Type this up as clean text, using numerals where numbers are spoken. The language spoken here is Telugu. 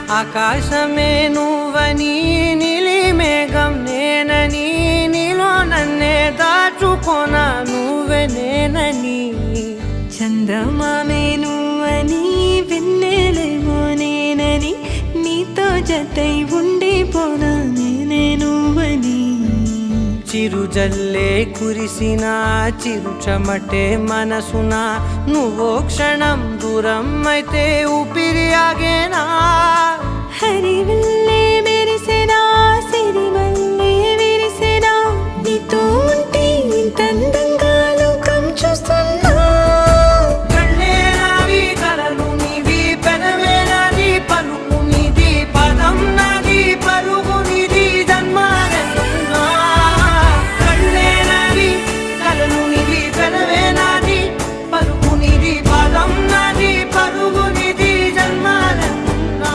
ఆకాశమే నువ్వని నీలి మేఘం నేనని నీలో నన్నే దాచుకోనా నువ్వే నేనని చందమామే నువ్వని వెన్నెలేమో నేనని నీతో జతై ఉండిపోనా నేనే నువ్వని చిరుజల్లే కురిసిన చిరు చెమటే మనసున నువ్వో క్షణం దూరం అయితే ఊపిరి ఆగేనా